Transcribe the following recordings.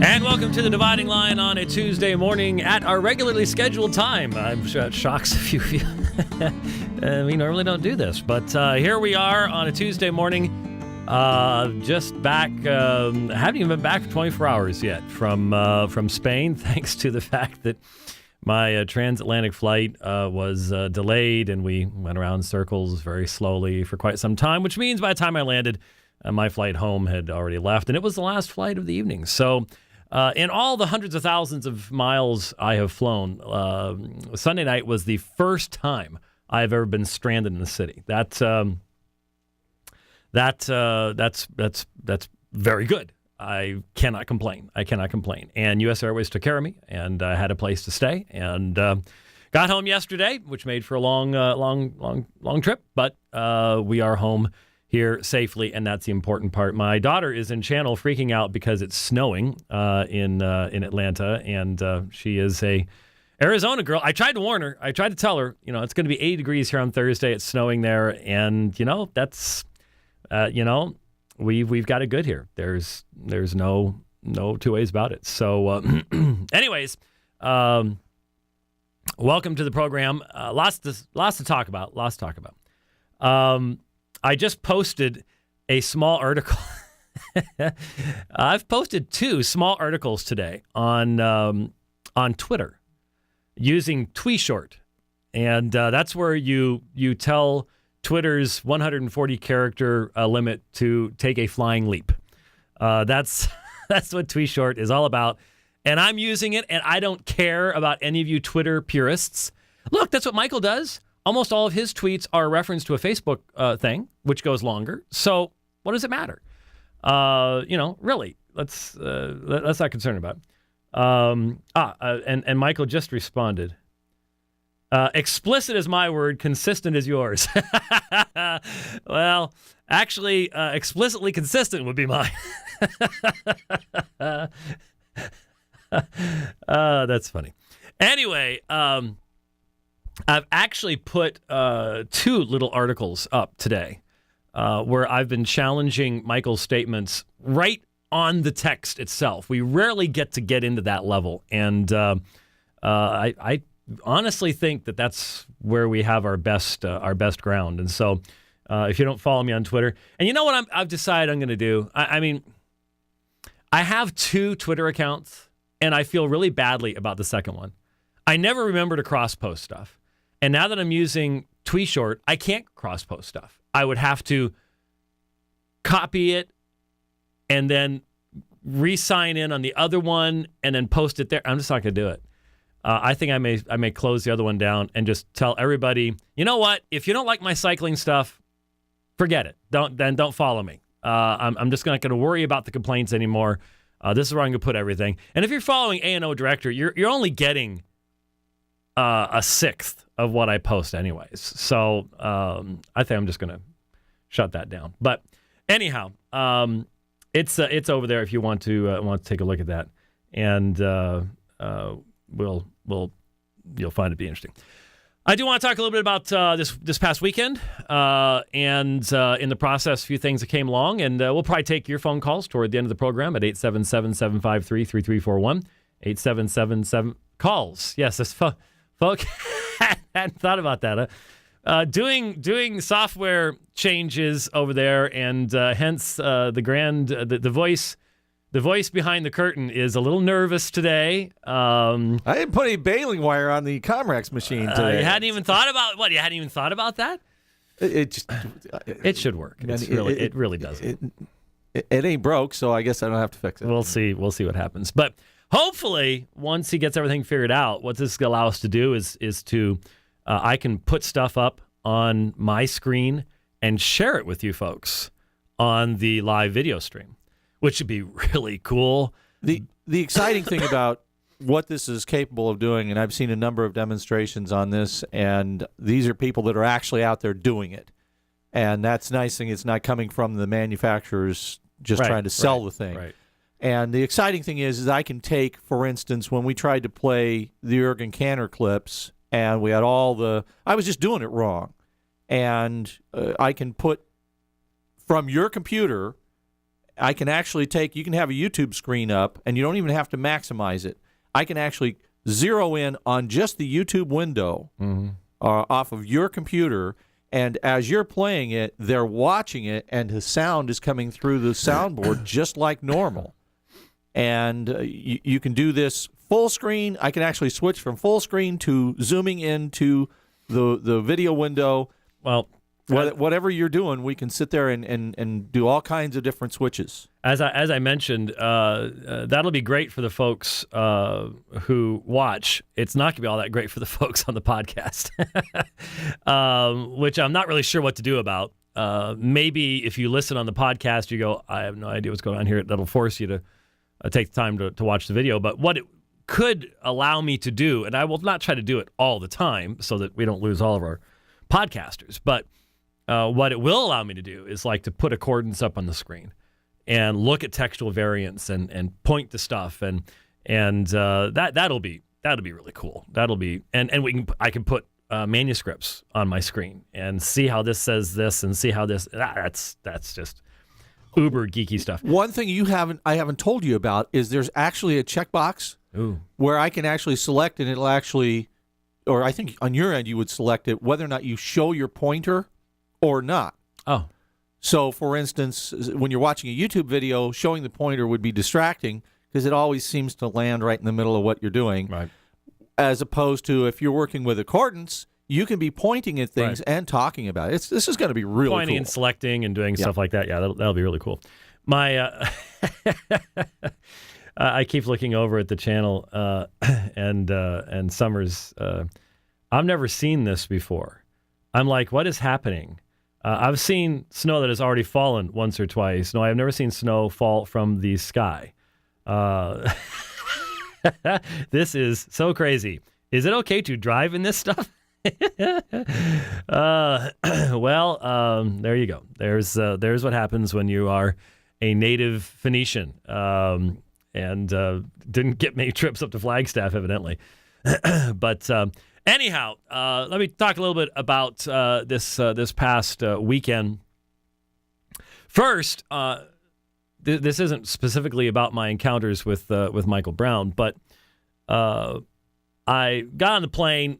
And welcome to the Dividing Line on a Tuesday morning at our regularly scheduled time. I'm sure that shocks a few of you. We normally don't do this, but here we are on a Tuesday morning. Just back, haven't even been back for 24 hours yet from Spain, thanks to the fact that my transatlantic flight was delayed, and we went around in circles very slowly for quite some time, which means by the time I landed, my flight home had already left, and it was the last flight of the evening. So in all the hundreds of thousands of miles I have flown, Sunday night was the first time I've ever been stranded in the city. That's very good. I cannot complain. And U.S. Airways took care of me, and I had a place to stay, and got home yesterday, which made for a long trip. But we are home here safely, and that's the important part. My daughter is in Channel freaking out because it's snowing in Atlanta, and she is a Arizona girl. I tried to warn her. I tried to tell her, it's going to be 80 degrees here on Thursday. It's snowing there, and that's we've got it good here. There's no two ways about it. So, anyways, welcome to the program. Lots to talk about. I just posted a small article. I've posted 2 small articles today on Twitter using TweeShort, and that's where you tell Twitter's 140 character limit to take a flying leap. That's what TweeShort is all about, and I'm using it, and I don't care about any of you Twitter purists. Look, that's what Michael does. Almost all of his tweets are a reference to a Facebook thing, which goes longer. So what does it matter? Really, let's not concern about it. And Michael just responded. Explicit is my word, consistent is yours. Well, actually, explicitly consistent would be mine. That's funny. Anyway, I've actually put 2 little articles up today where I've been challenging Michael's statements right on the text itself. We rarely get into that level, and I honestly think that that's where we have our best ground. And so if you don't follow me on Twitter, and you know what I've decided I'm going to do? I mean, I have 2 Twitter accounts, and I feel really badly about the second one. I never remember to cross-post stuff. And now that I'm using TweeShort, I can't cross-post stuff. I would have to copy it and then re-sign in on the other one and then post it there. I'm just not going to do it. I think I may close the other one down and just tell everybody, you know what? If you don't like my cycling stuff, forget it. Don't follow me. I'm just not going to worry about the complaints anymore. This is where I'm going to put everything. And if you're following A&O Director, you're only getting a sixth of what I post anyways. So I think I'm just going to shut that down. But anyhow, it's over there if you want to take a look at that. And you'll find it be interesting. I do want to talk a little bit about this past weekend, and in the process, a few things that came along, and we'll probably take your phone calls toward the end of the program at 877-753-3341, 877-7 calls. Yes, that's folks. Hadn't thought about that. Doing software changes over there, and hence the voice behind the curtain is a little nervous today. I didn't put any baling wire on the Climax machine today. You hadn't even thought about what? You hadn't even thought about that? It should work. It really doesn't. It ain't broke, so I guess I don't have to fix it. We'll see what happens. But hopefully, once he gets everything figured out, what this is going to allow us to do is to I can put stuff up on my screen and share it with you folks on the live video stream, which would be really cool. The exciting thing about what this is capable of doing, and I've seen a number of demonstrations on this, and these are people that are actually out there doing it. And that's the nice thing. It's not coming from the manufacturers just trying to sell the thing. Right. And the exciting thing is I can take, for instance, when we tried to play the Jurgen Kanner clips, and we had I was just doing it wrong. And I can put from your computer I can actually you can have a YouTube screen up, and you don't even have to maximize it. I can actually zero in on just the YouTube window off of your computer, and as you're playing it, they're watching it, and the sound is coming through the soundboard just like normal. And you can do this full screen. I can actually switch from full screen to zooming into the video window. Well, whatever you're doing, we can sit there and do all kinds of different switches. As I mentioned, that'll be great for the folks who watch. It's not going to be all that great for the folks on the podcast, which I'm not really sure what to do about. Maybe if you listen on the podcast, you go, I have no idea what's going on here. That'll force you to take the time to watch the video. But what it could allow me to do, and I will not try to do it all the time so that we don't lose all of our podcasters, but what it will allow me to do is like to put accordance up on the screen and look at textual variants and point to stuff and that'll be really cool. That'll be and I can put manuscripts on my screen and see how this says this and see how this that's just uber geeky stuff. One thing I haven't told you about is there's actually a checkbox where I can actually select, and it'll actually, or I think on your end you would select it, whether or not you show your pointer or not. Oh. So, for instance, when you're watching a YouTube video, showing the pointer would be distracting because it always seems to land right in the middle of what you're doing. Right. As opposed to if you're working with accordance, you can be pointing at things and talking about it. This is going to be really pointing cool. And selecting and doing stuff like that. Yeah, that'll be really cool. My I keep looking over at the channel and Summers. I've never seen this before. I'm like, what is happening? I've seen snow that has already fallen once or twice. No, I've never seen snow fall from the sky. This is so crazy. Is it okay to drive in this stuff? Well, there you go. There's what happens when you are a native Phoenician and didn't get many trips up to Flagstaff, evidently. But anyhow, let me talk a little bit about this past weekend. First, this isn't specifically about my encounters with Michael Brown, but I got on the plane,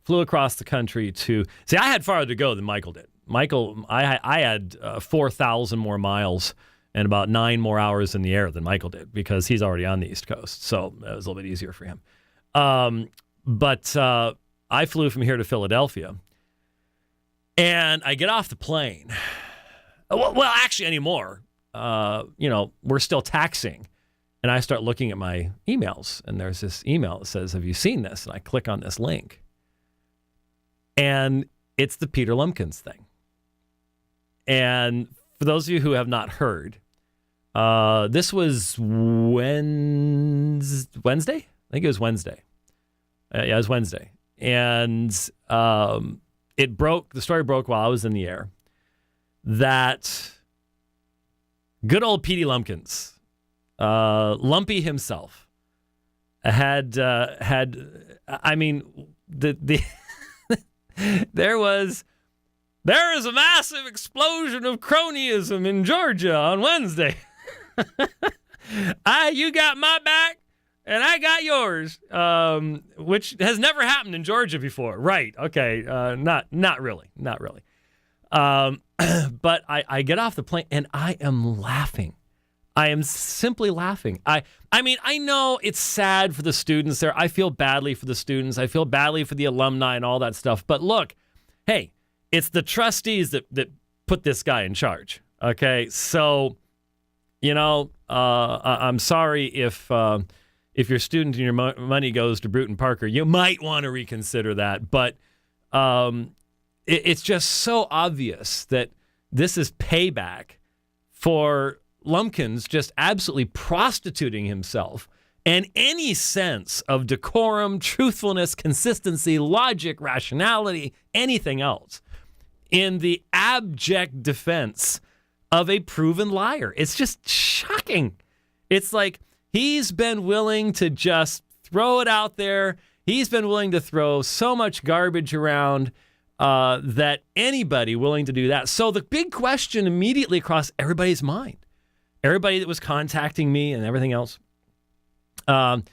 flew across the country to see. I had farther to go than Michael did. I had 4,000 more miles and about 9 more hours in the air than Michael did because he's already on the East Coast, so that was a little bit easier for him. But I flew from here to Philadelphia, and I get off the plane. Well, actually, anymore. We're still taxiing. And I start looking at my emails, and there's this email that says, have you seen this? And I click on this link. And it's the Peter Lumpkins thing. And for those of you who have not heard, this was Wednesday? I think it was Wednesday. Yeah, it was Wednesday. And the story broke while I was in the air, that good old Petey Lumpkins, Lumpy himself, there is a massive explosion of cronyism in Georgia on Wednesday. You got my back and I got yours, which has never happened in Georgia before. Right. Okay. Not really. But I get off the plane and I am laughing. I am simply laughing. I know it's sad for the students there. I feel badly for the students. I feel badly for the alumni and all that stuff. But look, hey, it's the trustees that put this guy in charge. Okay, so I'm sorry if your student and your money goes to Brewton Parker. You might want to reconsider that. But it's just so obvious that this is payback for Lumpkins just absolutely prostituting himself and any sense of decorum, truthfulness, consistency, logic, rationality, anything else in the abject defense of a proven liar. It's just shocking. It's like he's been willing to just throw it out there. He's been willing to throw so much garbage around that anybody willing to do that. So the big question immediately across everybody's mind everybody that was contacting me and everything else. The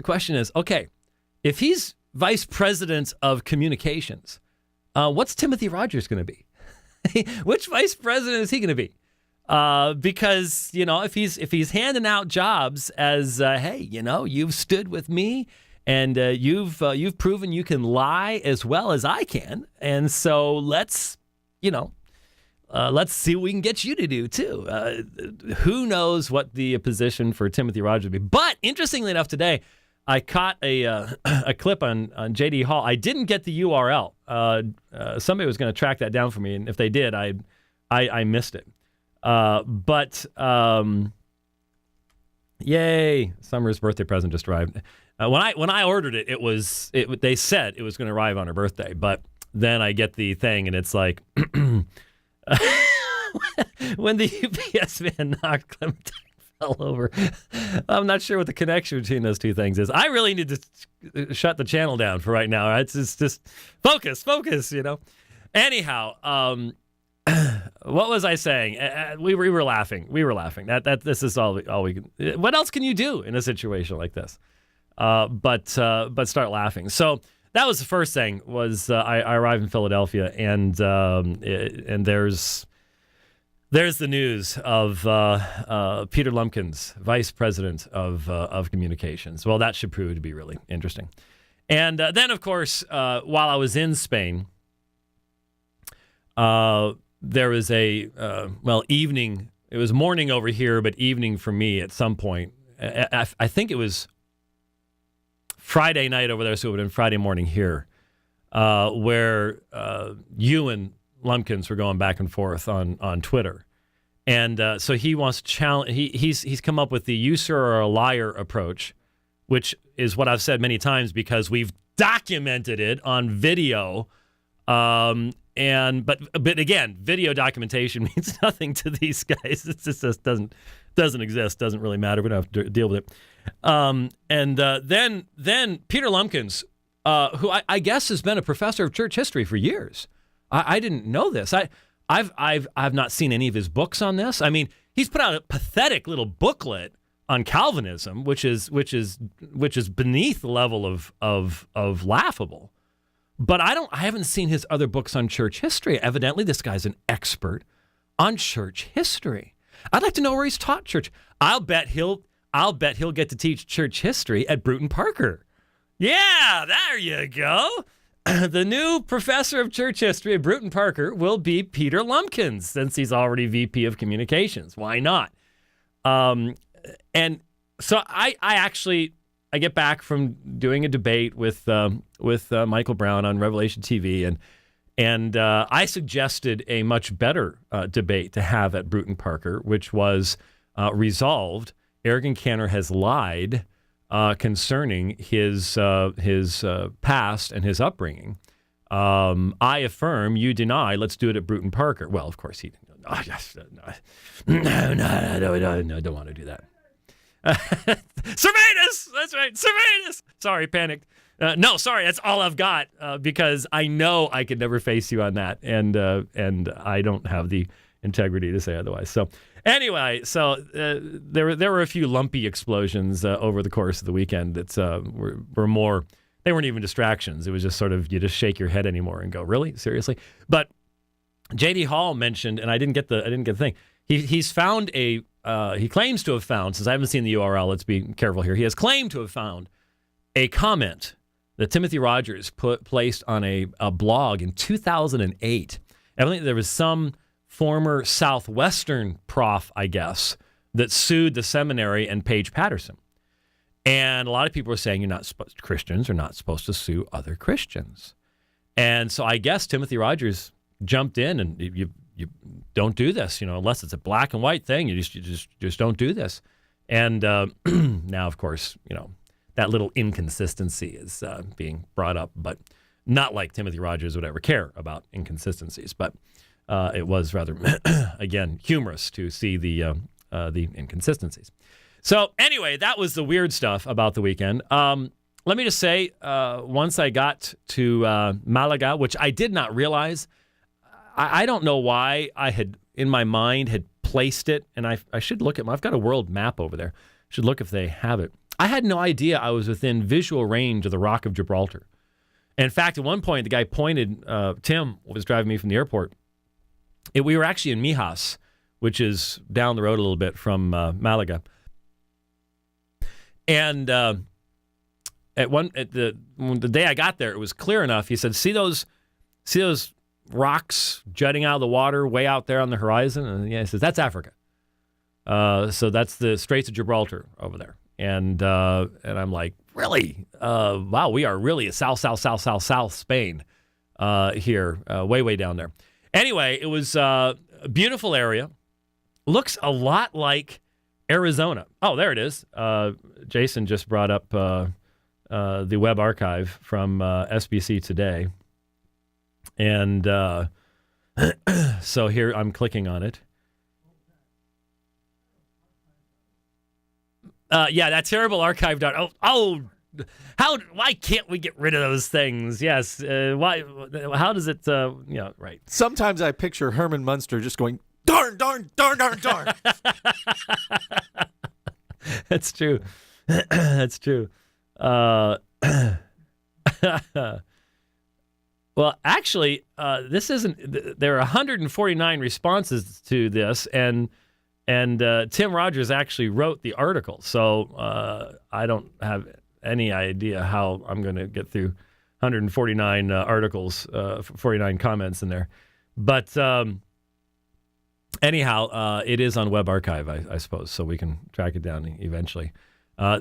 question is, okay, if he's vice president of communications, what's Timothy Rogers going to be? Which vice president is he going to be? Because, if he's handing out jobs as, hey, you've stood with me and you've proven you can lie as well as I can. And so let's see what we can get you to do too. Who knows what the position for Timothy Rogers would be. But interestingly enough, today I caught a clip on J.D. Hall. I didn't get the URL. Somebody was going to track that down for me, and if they did, I missed it. But yay! Summer's birthday present just arrived. When I ordered it, they said it was going to arrive on her birthday, but then I get the thing, and it's like when the UPS man knocked Clementine fell over. I'm not sure what the connection between those two things is. I really need to shut the channel down for right now. It's just focus. Anyhow, what was I saying? We were laughing. This is all we can. What else can you do in a situation like this? But start laughing. So that was the first thing. Was I arrived in Philadelphia, and there's the news of Peter Lumpkins, vice president of communications. Well, that should prove to be really interesting. And then, of course, while I was in Spain, there was evening. It was morning over here, but evening for me at some point. I think it was Friday night over there, so it would have been Friday morning here, where you and Lumpkins were going back and forth on Twitter. And so he wants to challenge. He's come up with the "you sir are a liar" approach, which is what I've said many times because we've documented it on video. But again, video documentation means nothing to these guys. It just doesn't exist. Doesn't really matter. We don't have to deal with it. Then Peter Lumpkins, who I guess has been a professor of church history for years. I didn't know this. I've not seen any of his books on this. I mean, he's put out a pathetic little booklet on Calvinism, which is beneath the level of laughable. But I haven't seen his other books on church history. Evidently, this guy's an expert on church history. I'd like to know where he's taught church. I'll bet he'll get to teach church history at Brewton Parker. Yeah, there you go. The new professor of church history at Brewton Parker will be Peter Lumpkins, since he's already VP of communications. Why not? And so I get back from doing a debate with Michael Brown on Revelation TV, and I suggested a much better debate to have at Brewton Parker, which was resolved. Eric Cantor has lied concerning his past and his upbringing. I affirm, you deny. Let's do it at Brewton Parker. Well, of course he. No, don't want to do that. Servetus! That's right, Servetus! Sorry, panicked. No, sorry, that's all I've got because I know I could never face you on that, and I don't have the integrity to say otherwise. So anyway, there were a few lumpy explosions over the course of the weekend that were more. They weren't even distractions. It was just sort of you just shake your head anymore and go, really, seriously. But J.D. Hall mentioned, and I didn't get the thing. He's found he claims to have found, since I haven't seen the URL, let's be careful here. He has claimed to have found a comment that Timothy Rogers placed on a blog in 2008. Evidently, there was some former Southwestern prof, I guess, that sued the seminary and Paige Patterson. And a lot of people were saying Christians are not supposed to sue other Christians. And so I guess Timothy Rogers jumped in and you don't do this, unless it's a black and white thing. You just don't do this. And now, of course, that little inconsistency is being brought up, but not like Timothy Rogers would ever care about inconsistencies. But it was rather, again, humorous to see the inconsistencies. So anyway, that was the weird stuff about the weekend. Let me just say, once I got to Malaga, which I did not realize, I don't know why I had, in my mind, had placed it, and I should look at I've got a world map over there. Should look if they have it. I had no idea I was within visual range of the Rock of Gibraltar. In fact, at one point, the guy pointed, Tim was driving me from the airport. We were actually in Mijas, which is down the road a little bit from Malaga. And the day I got there, it was clear enough. He said, see those rocks jutting out of the water way out there on the horizon? And yeah, he says, that's Africa. So that's the Straits of Gibraltar over there. And I'm like, really? Wow, we are really south Spain here, way down there. Anyway, it was a beautiful area. Looks a lot like Arizona. Oh, there it is. Jason just brought up the web archive from SBC Today. And so here I'm clicking on it. Yeah, that terrible archive. Why can't we get rid of those things? Yes. Why? How does it? Right. Sometimes I picture Herman Munster just going, darn. That's true. That's true. Well, actually, this isn't. There are 149 responses to this, and Tim Rogers actually wrote the article. So I don't have any idea how I'm going to get through 149 articles, 49 comments in there. But anyhow, it is on Web Archive, I suppose, so we can track it down eventually.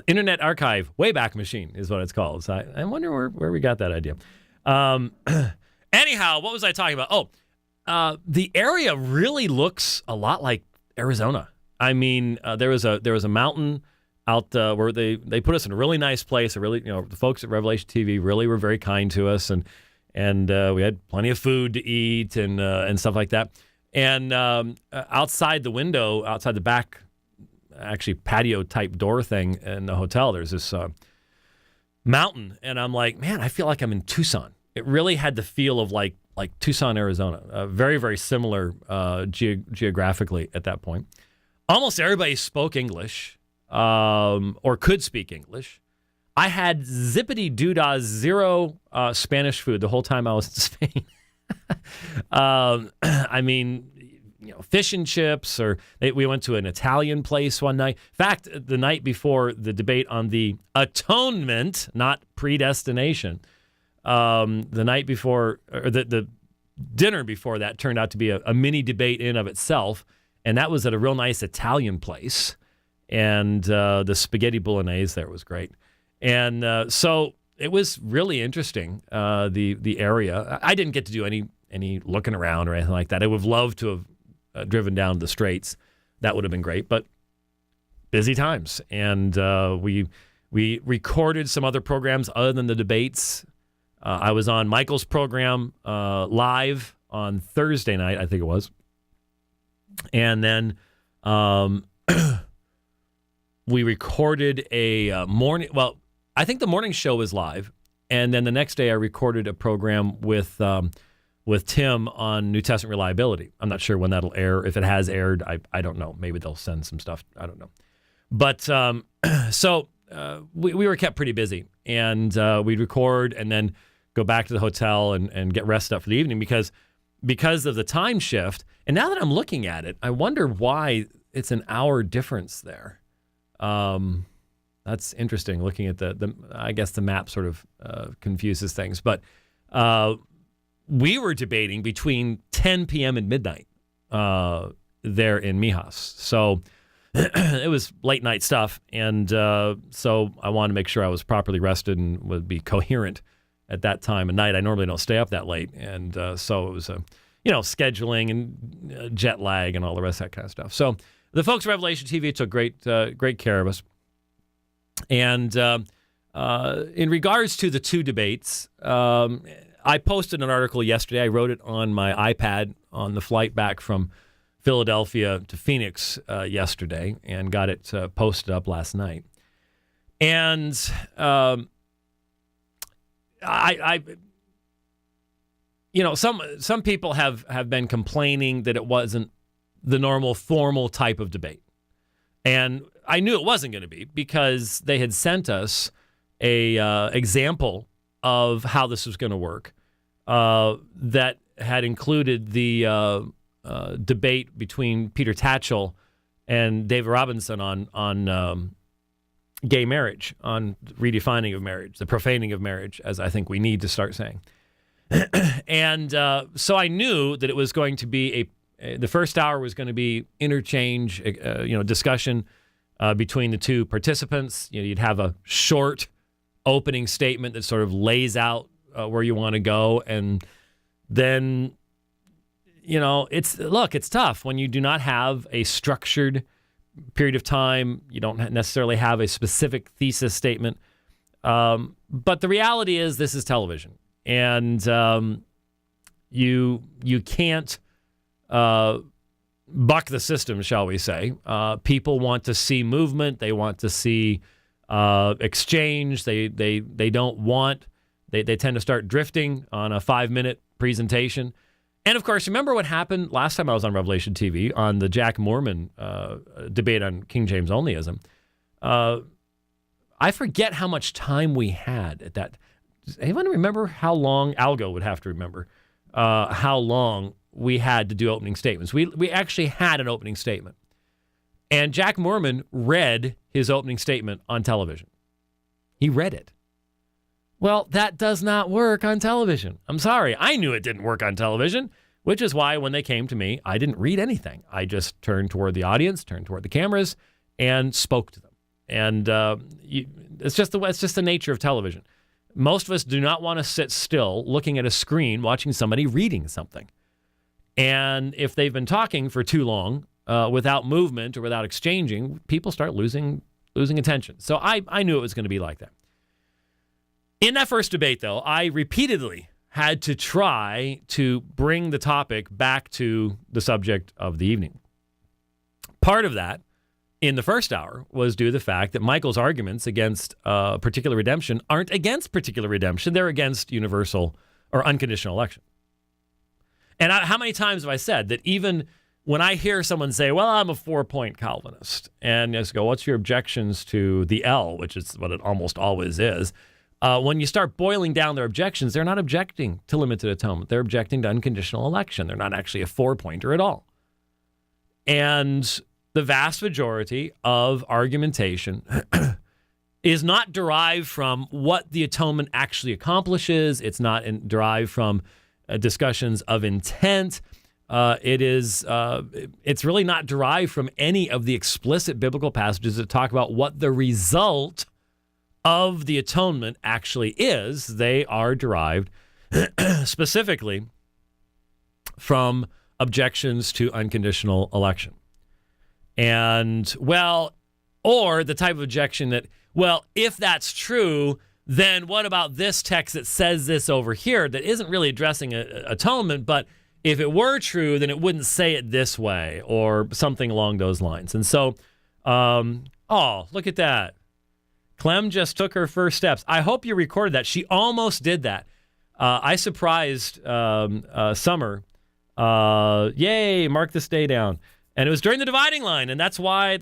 Internet Archive Wayback Machine is what it's called. So I wonder where we got that idea. Anyhow, what was I talking about? The area really looks a lot like Arizona. I mean, there was a mountain out where they put us in a really nice place. The folks at Revelation TV really were very kind to us, and we had plenty of food to eat and stuff like that. And outside the window, outside the back, actually patio type door thing in the hotel, there's this mountain, and I'm like, man, I feel like I'm in Tucson. It really had the feel of like Tucson, Arizona. Very, very similar geographically at that point. Almost everybody spoke English or could speak English. I had zippity-doo-dah zero Spanish food the whole time I was in Spain. I mean, fish and chips, we went to an Italian place one night. In fact, the night before the debate on the atonement, not predestination, the night before, or the dinner before that turned out to be a mini debate in of itself, and that was at a real nice Italian place, and the spaghetti bolognese there was great, and so it was really interesting. The area, I didn't get to do any looking around or anything like that. I would have loved to have driven down the Straits. That would have been great, but busy times, and we recorded some other programs other than the debates. I was on Michael's program live on Thursday night, I think it was. And then we recorded a morning. Well, I think the morning show was live. And then the next day I recorded a program with Tim on New Testament reliability. I'm not sure when that'll air. If it has aired, I don't know. Maybe they'll send some stuff. I don't know. But so we were kept pretty busy. And we'd record and then go back to the hotel and get rested up for the evening because of the time shift. And now that I'm looking at it, I wonder why it's an hour difference there. That's interesting. Looking at the I guess the map sort of confuses things. But we were debating between 10 p.m. and midnight there in Mijas. So it was late night stuff. And so I wanted to make sure I was properly rested and would be coherent at that time of night. I normally don't stay up that late. And so it was scheduling and jet lag and all the rest of that kind of stuff. So the folks at Revelation TV took great care of us. And in regards to the two debates, I posted an article yesterday. I wrote it on my iPad on the flight back from Philadelphia to Phoenix yesterday and got it posted up last night. And some people have been complaining that it wasn't the normal formal type of debate. And I knew it wasn't going to be because they had sent us a example of how this was going to work that had included the debate between Peter Tatchell and David Robinson on gay marriage, on redefining of marriage, the profaning of marriage, as I think we need to start saying. And so I knew that it was going to be the first hour was going to be interchange, discussion between the two participants. You'd have a short opening statement that sort of lays out where you want to go, and then it's tough when you do not have a structured period of time. You don't necessarily have a specific thesis statement, but the reality is this is television, and you can't buck the system, shall we say. People want to see movement. They want to see exchange. They tend to start drifting on a 5-minute presentation. And of course, remember what happened last time I was on Revelation TV on the Jack Mormon debate on King James onlyism. I forget how much time we had at that. Does anyone remember how long? Algo would have to remember how long we had to do opening statements. We actually had an opening statement. And Jack Mormon read his opening statement on television. He read it. Well, that does not work on television. I'm sorry. I knew it didn't work on television, which is why when they came to me, I didn't read anything. I just turned toward the audience, turned toward the cameras, and spoke to them. And it's just the nature of television. Most of us do not want to sit still looking at a screen watching somebody reading something. And if they've been talking for too long without movement or without exchanging, people start losing attention. So I knew it was going to be like that. In that first debate, though, I repeatedly had to try to bring the topic back to the subject of the evening. Part of that, in the first hour, was due to the fact that Michael's arguments against particular redemption aren't against particular redemption. They're against universal or unconditional election. And how many times have I said that even when I hear someone say, well, I'm a 4-point Calvinist, and I just go, what's your objections to the L, which is what it almost always is, when you start boiling down their objections, they're not objecting to limited atonement. They're objecting to unconditional election. They're not actually a 4-pointer at all. And the vast majority of argumentation is not derived from what the atonement actually accomplishes. It's not derived from discussions of intent. It's really not derived from any of the explicit biblical passages that talk about what the result of the atonement actually is. They are derived specifically from objections to unconditional election. And, or the type of objection that, if that's true, then what about this text that says this over here that isn't really addressing atonement, but if it were true, then it wouldn't say it this way, or something along those lines. And so, look at that. Clem just took her first steps. I hope you recorded that. She almost did that. I surprised Summer. Yay, mark this day down. And it was during the dividing line, and that's why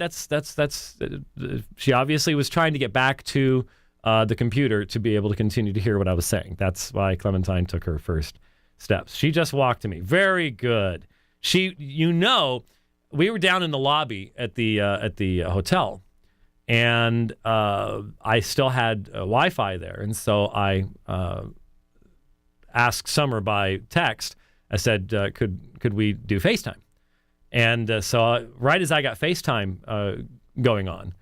she obviously was trying to get back to the computer to be able to continue to hear what I was saying. That's why Clementine took her first steps. She just walked to me. Very good. We were down in the lobby at the hotel, and I still had Wi-Fi there, and so I asked Summer by text. I said, "Could we do FaceTime?" And so right as I got FaceTime going on,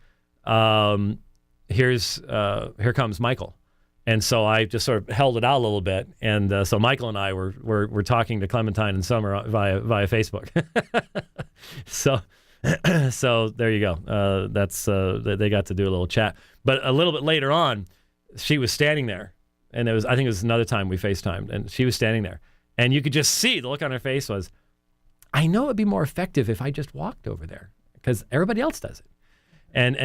here comes Michael. And so I just sort of held it out a little bit. And so Michael and I were talking to Clementine and Summer via Facebook. So there you go. They got to do a little chat. But a little bit later on, she was standing there. And I think it was another time we FaceTimed. And she was standing there. And you could just see the look on her face was, I know it'd be more effective if I just walked over there because everybody else does it. And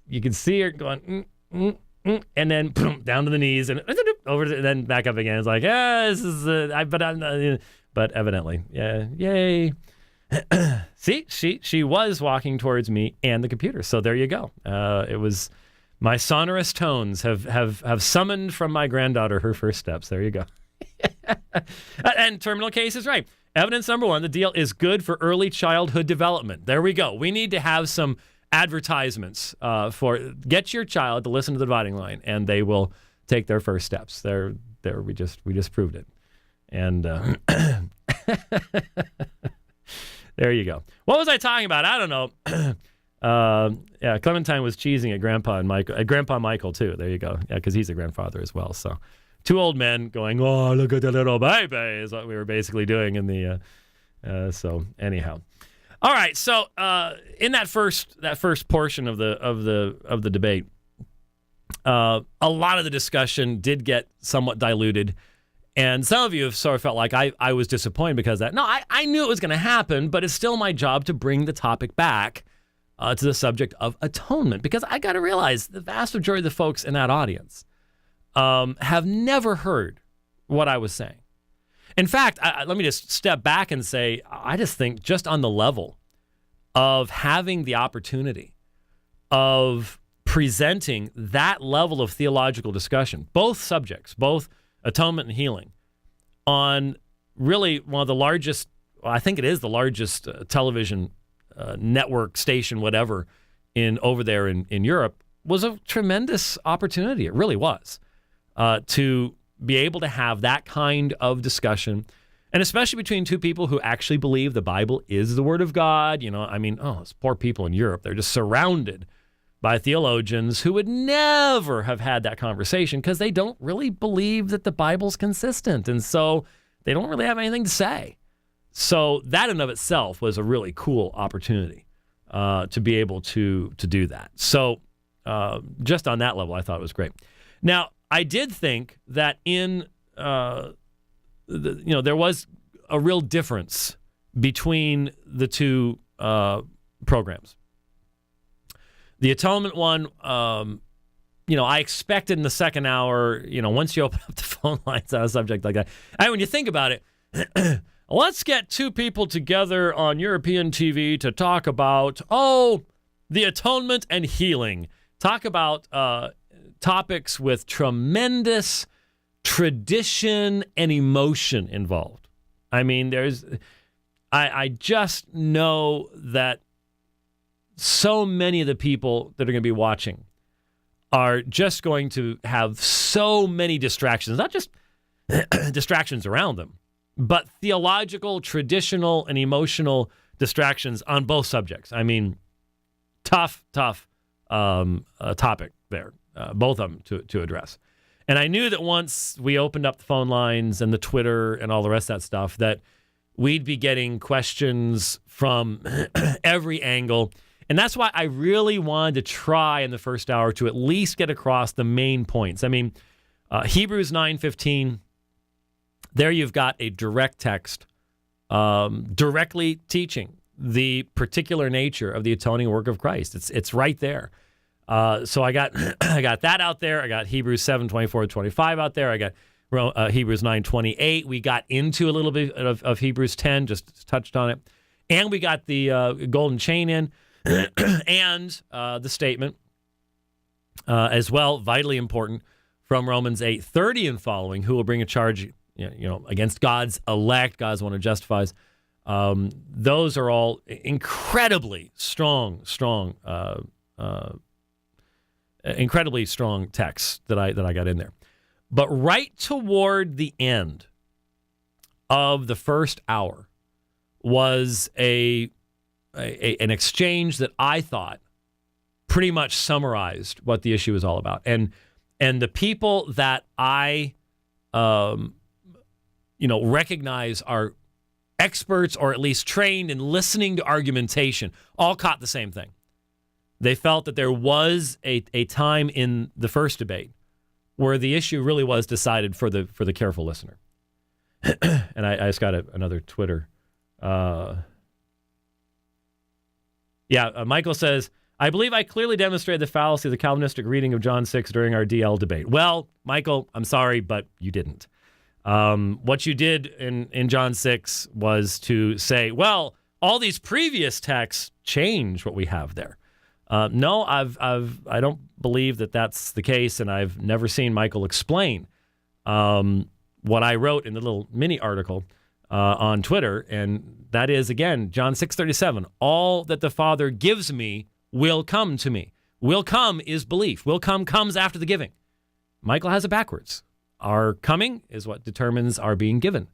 you can see her going, and then boom, down to the knees and over and then back up again. It's like, this is, but evidently, yeah, yay. See, she was walking towards me and the computer. So there you go. It was my sonorous tones have summoned from my granddaughter her first steps. There you go. And terminal case is right. Evidence number one, the deal is good for early childhood development. There we go. We need to have some advertisements for get your child to listen to the dividing line, and they will take their first steps. There. We just proved it, and there you go. What was I talking about? I don't know. Yeah, Clementine was cheesing at Grandpa Michael too. There you go. Yeah, because he's a grandfather as well. So. Two old men going, oh, look at the little baby, is what we were basically doing in the. So anyhow, all right. So in that first portion of the debate, a lot of the discussion did get somewhat diluted, and some of you have sort of felt like I was disappointed because of that. No, I knew it was going to happen, but it's still my job to bring the topic back to the subject of atonement, because I got to realize the vast majority of the folks in that audience have never heard what I was saying. In fact, let me just step back and say, I just think just on the level of having the opportunity of presenting that level of theological discussion, both subjects, both atonement and healing, on really one of the largest, well, I think it is the largest television network station, whatever, over there in Europe, was a tremendous opportunity. It really was. To be able to have that kind of discussion, and especially between two people who actually believe the Bible is the Word of God. You know, I mean, those poor people in Europe, they're just surrounded by theologians who would never have had that conversation because they don't really believe that the Bible's consistent, and so they don't really have anything to say. So that in and of itself was a really cool opportunity to be able to do that. So just on that level, I thought it was great. Now, I did think that there was a real difference between the two programs. The atonement one, I expected in the second hour, once you open up the phone lines on a subject like that. When you think about it, let's get two people together on European TV to talk about, the atonement and healing. Talk about topics with tremendous tradition and emotion involved. I mean, I just know that so many of the people that are going to be watching are just going to have so many distractions, not just distractions around them, but theological, traditional, and emotional distractions on both subjects. I mean, tough topic there. Both of them to address. And I knew that once we opened up the phone lines and the Twitter and all the rest of that stuff, that we'd be getting questions from every angle. And that's why I really wanted to try in the first hour to at least get across the main points. I mean, Hebrews 9:15, there you've got a direct text directly teaching the particular nature of the atoning work of Christ. It's right there. So I got that out there. I got Hebrews 7:24-25 out there. I got Hebrews 9:28. We got into a little bit of Hebrews 10, just touched on it. And we got the golden chain in and the statement as well, vitally important, from Romans 8:30 and following, who will bring a charge against God's elect, God's one who justifies. Those are all incredibly strong texts that I got in there. But right toward the end of the first hour was an exchange that I thought pretty much summarized what the issue is all about. And the people that I recognize are experts, or at least trained in listening to argumentation, all caught the same thing. They felt that there was a time in the first debate where the issue really was decided for the careful listener. And I just got another Twitter. Michael says, I believe I clearly demonstrated the fallacy of the Calvinistic reading of John 6 during our DL debate. Well, Michael, I'm sorry, but you didn't. What you did in John 6 was to say, well, all these previous texts change what we have there. No, I don't believe that that's the case, and I've never seen Michael explain what I wrote in the little mini article on Twitter, and that is, again, John 6:37, all that the Father gives me will come to me. Will come is belief. Will come comes after the giving. Michael has it backwards. Our coming is what determines our being given.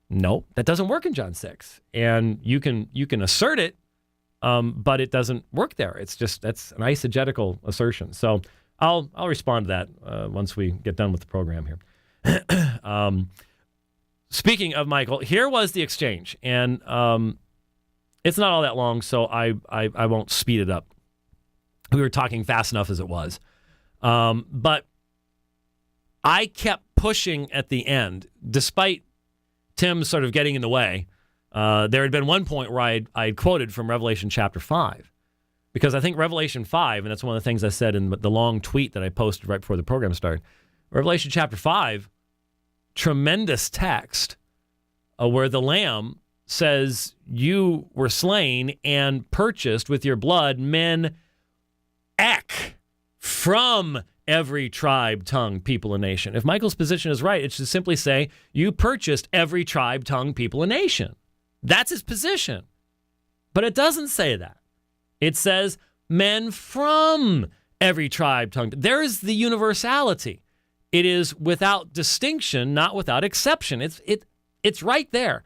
No, that doesn't work in John 6. And you can assert it, but it doesn't work there. That's an eisegetical assertion. So I'll respond to that once we get done with the program here. Speaking of Michael, here was the exchange, and it's not all that long, so I won't speed it up. We were talking fast enough as it was. But I kept pushing at the end, despite Tim sort of getting in the way. There had been one point where I had quoted from Revelation chapter 5, because I think Revelation 5, and that's one of the things I said in the long tweet that I posted right before the program started, Revelation chapter 5, tremendous text where the Lamb says, you were slain and purchased with your blood men from every tribe, tongue, people, and nation. If Michael's position is right, it should simply say, you purchased every tribe, tongue, people, and nation. That's his position. But it doesn't say that. It says men from every tribe, tongue. There is the universality. It is without distinction, not without exception. It's right there.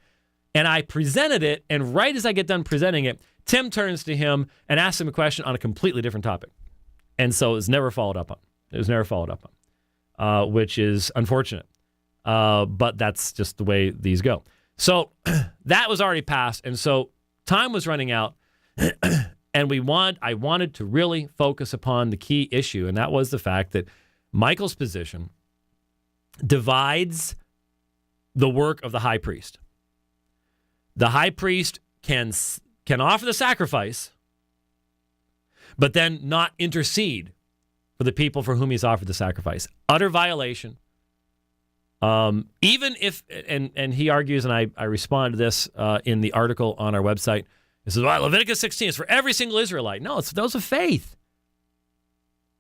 And I presented it, and right as I get done presenting it, Tim turns to him and asks him a question on a completely different topic. And so it was never followed up on. Which is unfortunate. But that's just the way these go. So that was already passed, and so time was running out, and I wanted to really focus upon the key issue, and that was the fact that Michael's position divides the work of the high priest. The high priest can offer the sacrifice, but then not intercede for the people for whom he's offered the sacrifice. Utter violation. Even if, and he argues, and I respond to this in the article on our website. He says, well, Leviticus 16 is for every single Israelite. No, it's for those of faith.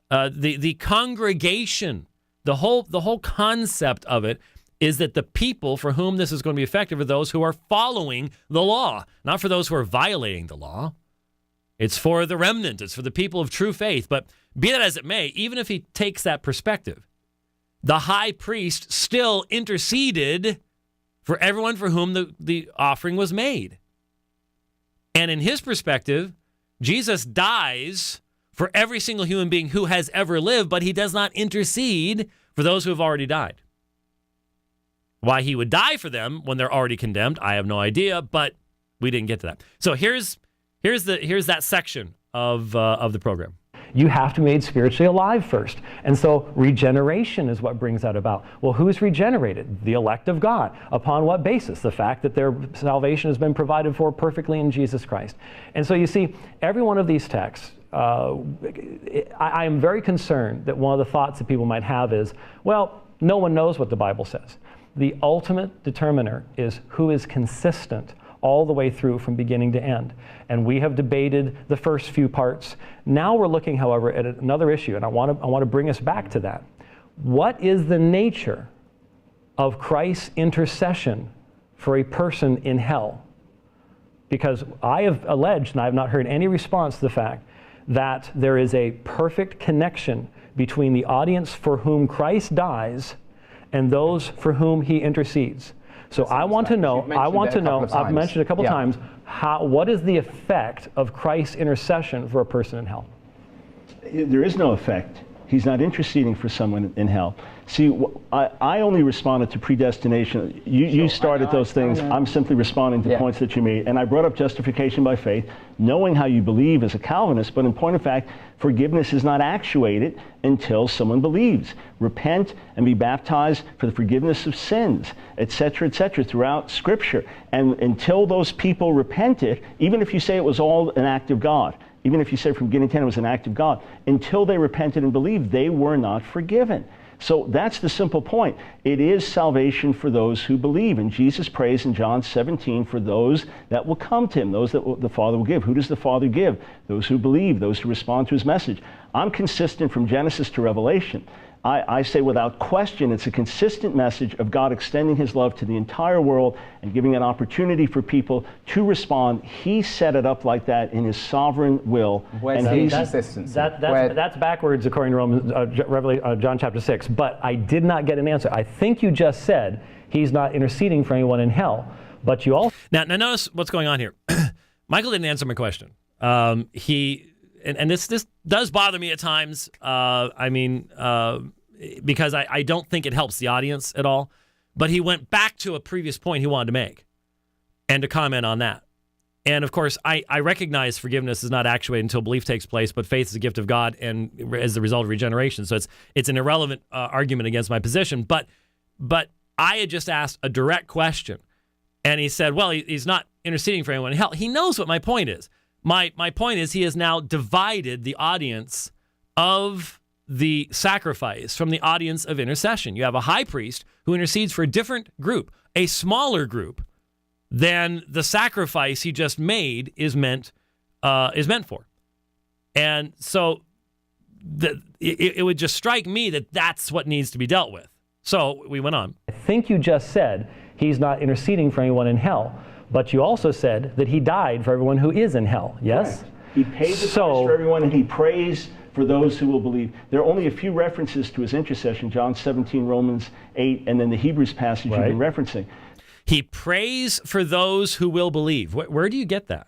The congregation, the whole concept of it is that the people for whom this is going to be effective are those who are following the law, not for those who are violating the law. It's for the remnant. It's for the people of true faith. But be that as it may, even if he takes that perspective, the high priest still interceded for everyone for whom the offering was made. And in his perspective, Jesus dies for every single human being who has ever lived, but he does not intercede for those who have already died. Why he would die for them when they're already condemned, I have no idea, but we didn't get to that. So here's that section of the program. You have to be made spiritually alive first. And so regeneration is what brings that about. Well, who's regenerated? The elect of God. Upon what basis? The fact that their salvation has been provided for perfectly in Jesus Christ. And so you see, every one of these texts, I am very concerned that one of the thoughts that people might have is, well, no one knows what the Bible says. The ultimate determiner is who is consistent all the way through from beginning to end. And we have debated the first few parts. Now we're looking, however, at another issue, and I want to bring us back to that. What is the nature of Christ's intercession for a person in hell? Because I have alleged, and I have not heard any response to the fact, that there is a perfect connection between the audience for whom Christ dies and those for whom he intercedes. So I want to know, I've mentioned a couple times, what is the effect of Christ's intercession for a person in hell? There is no effect. He's not interceding for someone in hell. See, I only responded to predestination. You started those things. I'm simply responding to points that you made. And I brought up justification by faith, knowing how you believe as a Calvinist, but in point of fact, forgiveness is not actuated until someone believes. Repent and be baptized for the forgiveness of sins, etc., throughout Scripture. And until those people repented, even if you say it was all an act of God, even if you say from beginning to end it was an act of God, until they repented and believed, they were not forgiven. So that's the simple point. It is salvation for those who believe. And Jesus prays in John 17 for those that will come to him, those that the Father will give. Who does the Father give? Those who believe, those who respond to his message. I'm consistent from Genesis to Revelation. I say without question, it's a consistent message of God extending his love to the entire world and giving an opportunity for people to respond. He set it up like that in his sovereign will. Where's the consistency? That's backwards according to Romans, John chapter 6. But I did not get an answer. I think you just said he's not interceding for anyone in hell. But you also... Now notice what's going on here. Michael didn't answer my question. And this does bother me at times. Because I don't think it helps the audience at all. But he went back to a previous point he wanted to make and to comment on that. And of course, I recognize forgiveness is not actuated until belief takes place, but faith is a gift of God and as the result of regeneration. So it's an irrelevant argument against my position. But I had just asked a direct question, and he said, well, he's not interceding for anyone in hell. He knows what my point is. My point is he has now divided the audience of the sacrifice from the audience of intercession. You have a high priest who intercedes for a different group, a smaller group than the sacrifice he just made is meant for. And so it would just strike me that that's what needs to be dealt with. So we went on. I think you just said he's not interceding for anyone in hell. But you also said that he died for everyone who is in hell, yes? Correct. He paid the price for everyone, and he prays for those who will believe. There are only a few references to his intercession, John 17, Romans 8, and then the Hebrews passage you've been referencing. He prays for those who will believe. Where do you get that?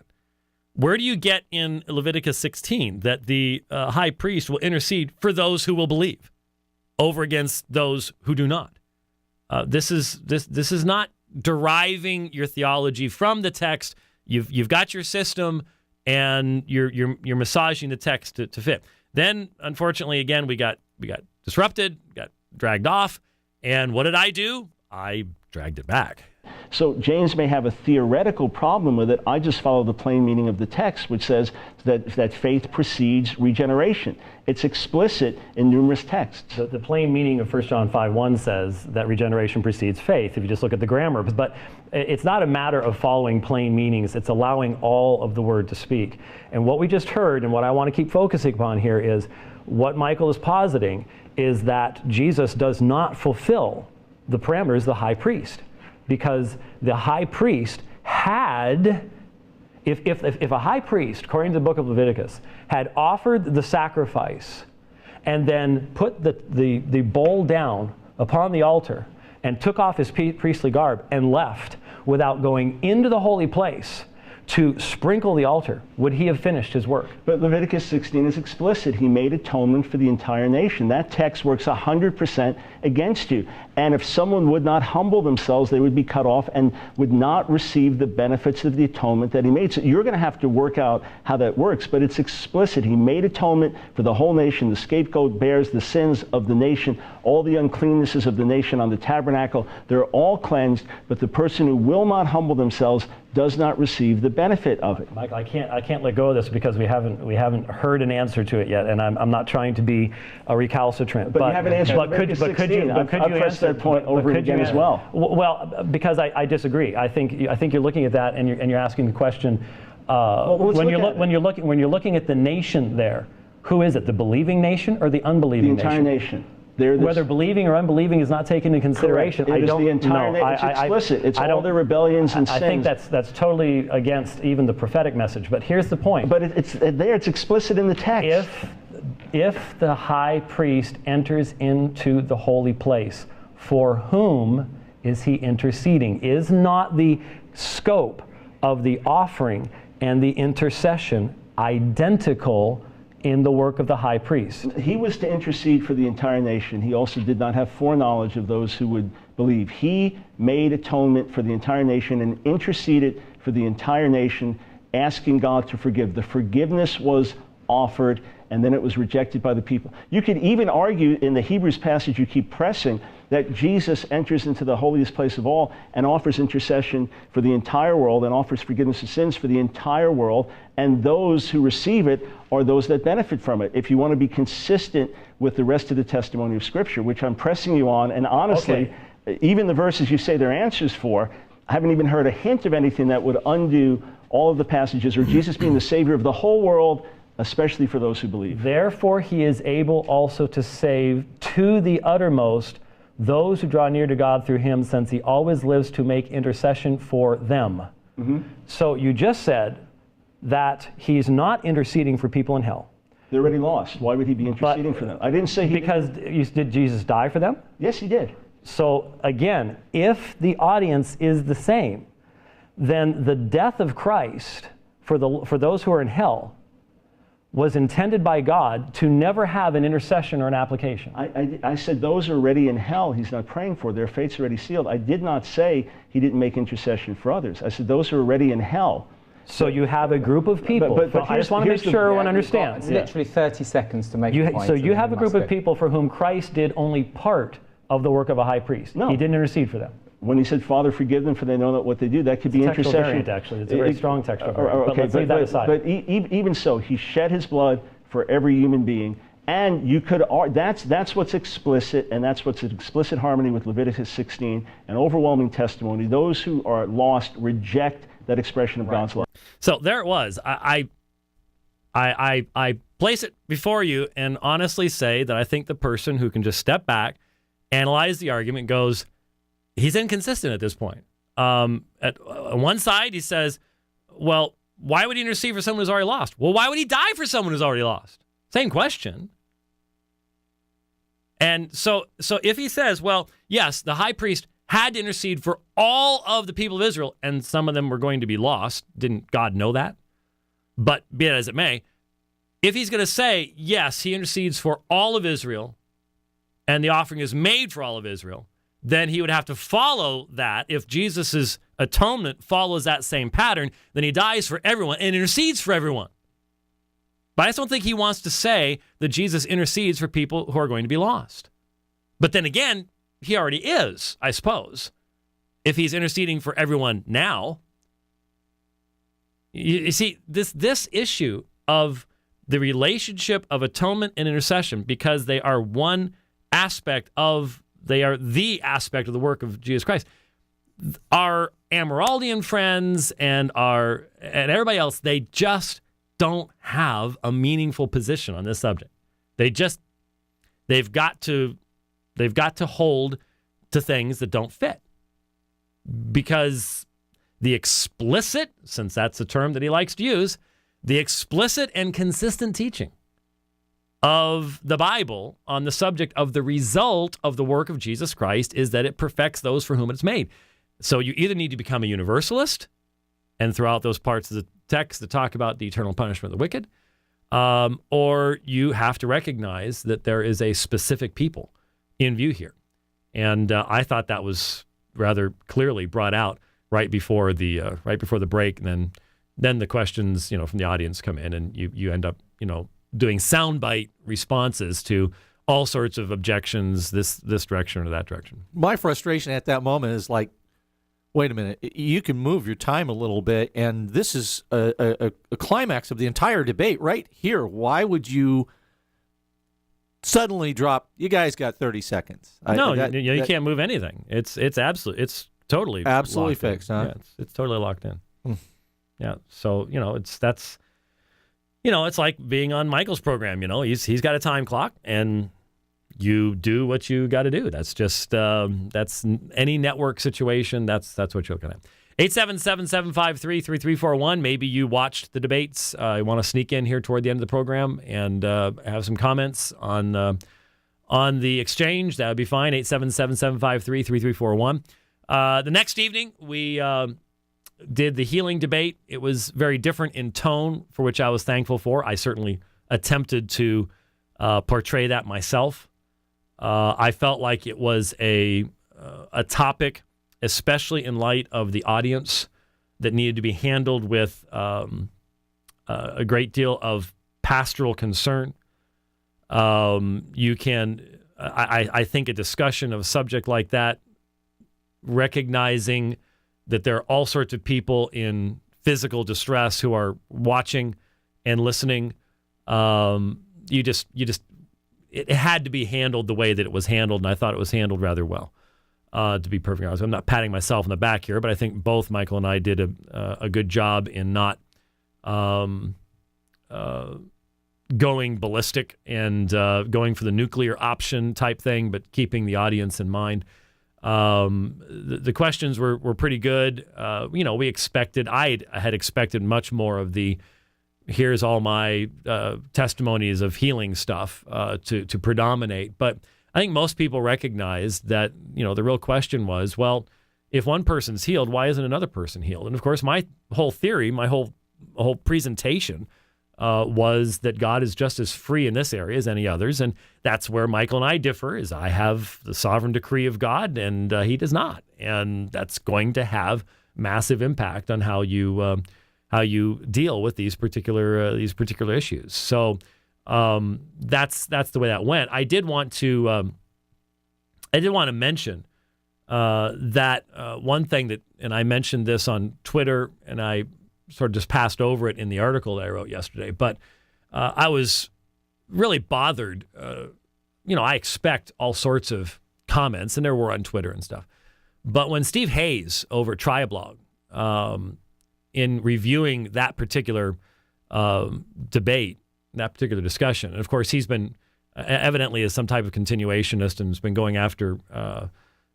Where do you get in Leviticus 16 that the high priest will intercede for those who will believe over against those who do not? This is not deriving your theology from the text. You've got your system, and you're massaging the text to fit. Then, unfortunately, again, we got disrupted, got dragged off, and what did I do? I dragged it back. So James may have a theoretical problem with it. I just follow the plain meaning of the text, which says that faith precedes regeneration. It's explicit in numerous texts. The plain meaning of 1 John 5:1 says that regeneration precedes faith, if you just look at the grammar. But it's not a matter of following plain meanings. It's allowing all of the word to speak. And what we just heard, and what I want to keep focusing upon here, is what Michael is positing is that Jesus does not fulfill the parameters of the high priest. Because the high priest had, if a high priest, according to the book of Leviticus, had offered the sacrifice and then put the bowl down upon the altar and took off his priestly garb and left without going into the holy place to sprinkle the altar, would he have finished his work? But Leviticus 16 is explicit. He made atonement for the entire nation. That text works 100% against you. And if someone would not humble themselves, they would be cut off and would not receive the benefits of the atonement that he made. So you're going to have to work out how that works, but it's explicit. He made atonement for the whole nation. The scapegoat bears the sins of the nation, all the uncleannesses of the nation on the tabernacle. They're all cleansed, but the person who will not humble themselves does not receive the benefit of it. Mike, I can't let go of this because we haven't heard an answer to it yet, and I'm not trying to be a recalcitrant. But you haven't answered Leviticus 16. I've pressed that point over and again as well. Well, because I disagree. I think you're looking at that and you're asking the question. When you're looking at the nation there, who is it? The believing nation or the unbelieving nation? The entire nation. Whether believing or unbelieving is not taken into consideration. Correct. It is the entire nation. It's explicit. It's all their rebellions and sins. I think that's totally against even the prophetic message. But here's the point. But it's there. It's explicit in the text. If the high priest enters into the holy place, for whom is he interceding? Is not the scope of the offering and the intercession identical in the work of the high priest? He was to intercede for the entire nation. He also did not have foreknowledge of those who would believe. He made atonement for the entire nation and interceded for the entire nation, asking God to forgive. The forgiveness was offered, and then it was rejected by the people. You could even argue in the Hebrews passage you keep pressing that Jesus enters into the holiest place of all and offers intercession for the entire world and offers forgiveness of sins for the entire world, and those who receive it are those that benefit from it. If you want to be consistent with the rest of the testimony of Scripture, which I'm pressing you on, and honestly, even the verses you say they're answers for, I haven't even heard a hint of anything that would undo all of the passages, or Jesus being the Savior of the whole world, especially for those who believe. Therefore, he is able also to save to the uttermost those who draw near to God through him, since he always lives to make intercession for them. Mm-hmm. So you just said that he's not interceding for people in hell. They're already lost. Why would he be interceding for them? I didn't say he did Jesus die for them? Yes, he did. So again, if the audience is the same, then the death of Christ for those who are in hell was intended by God to never have an intercession or an application. I said those are already in hell he's not praying for. Their fate's already sealed. I did not say he didn't make intercession for others. I said those are already in hell. So you have a group of people. But I just want to make sure everyone understands. Literally 30 seconds to make a point. So you have a group of people for whom Christ did only part of the work of a high priest. No. He didn't intercede for them. When he said, Father, forgive them, for they know not what they do, that could be intercession. Variant, actually. It's a very strong textual variant. But let's leave that aside. But even so, he shed his blood for every human being. And you could, that's what's explicit, and that's what's in explicit harmony with Leviticus 16, an overwhelming testimony. Those who are lost reject that expression of God's love. So there it was. I place it before you and honestly say that I think the person who can just step back, analyze the argument, goes, he's inconsistent at this point. On one side, he says, well, why would he intercede for someone who's already lost? Well, why would he die for someone who's already lost? Same question. And so if he says, well, yes, the high priest had to intercede for all of the people of Israel, and some of them were going to be lost, didn't God know that? But be it as it may, if he's going to say, yes, he intercedes for all of Israel, and the offering is made for all of Israel, then he would have to follow that. If Jesus' atonement follows that same pattern, then he dies for everyone and intercedes for everyone. But I just don't think he wants to say that Jesus intercedes for people who are going to be lost. But then again, he already is, I suppose. If he's interceding for everyone now. You see, this issue of the relationship of atonement and intercession, because they are one aspect of, they are the aspect of the work of Jesus Christ. Our Amyraldian friends and everybody else, they just don't have a meaningful position on this subject. They've got to hold to things that don't fit. Because the explicit, since that's a term that he likes to use, the explicit and consistent teaching of the Bible on the subject of the result of the work of Jesus Christ is that it perfects those for whom it's made. So you either need to become a universalist and throw out those parts of the text that talk about the eternal punishment of the wicked, or you have to recognize that there is a specific people in view here. And I thought that was rather clearly brought out right before the break, and then the questions from the audience come in, and you end up doing soundbite responses to all sorts of objections, this direction or that direction. My frustration at that moment is like, wait a minute, you can move your time a little bit, and this is a climax of the entire debate right here. Why would you suddenly drop? You guys got 30 seconds. You can't move anything. It's totally fixed, huh? Yeah, it's totally locked in. Yeah, so it's like being on Michael's program. He's got a time clock, and you do what you got to do. That's just that's any network situation. That's what you're looking at. 877-753-3341. Maybe you watched the debates. You want to sneak in here toward the end of the program and have some comments on the exchange. That would be fine. 877-753-3341. The next evening, we did the healing debate. It was very different in tone, for which I was thankful for. I certainly attempted to portray that myself. I felt like it was a topic, especially in light of the audience, that needed to be handled with a great deal of pastoral concern. You can, I think, a discussion of a subject like that, recognizing that there are all sorts of people in physical distress who are watching and listening. It had to be handled the way that it was handled, and I thought it was handled rather well. To be perfectly honest, I'm not patting myself on the back here, but I think both Michael and I did a good job in not going ballistic and going for the nuclear option type thing, but keeping the audience in mind. The questions were pretty good. We expected, I had expected much more of the, here's all my testimonies of healing stuff to predominate. But I think most people recognized that, the real question was, well, if one person's healed, why isn't another person healed? And of course, my whole theory, my whole presentation was that God is just as free in this area as any others. And that's where Michael and I differ, is I have the sovereign decree of God and he does not. And that's going to have massive impact on how you deal with these particular issues. So that's the way that went. I did want to mention that one thing that, and I mentioned this on Twitter, and I sort of just passed over it in the article that I wrote yesterday, but I was really bothered. I expect all sorts of comments, and there were on Twitter and stuff. But when Steve Hayes over at Triablog, in reviewing that particular debate, that particular discussion, and of course he's been evidently as some type of continuationist and has been going after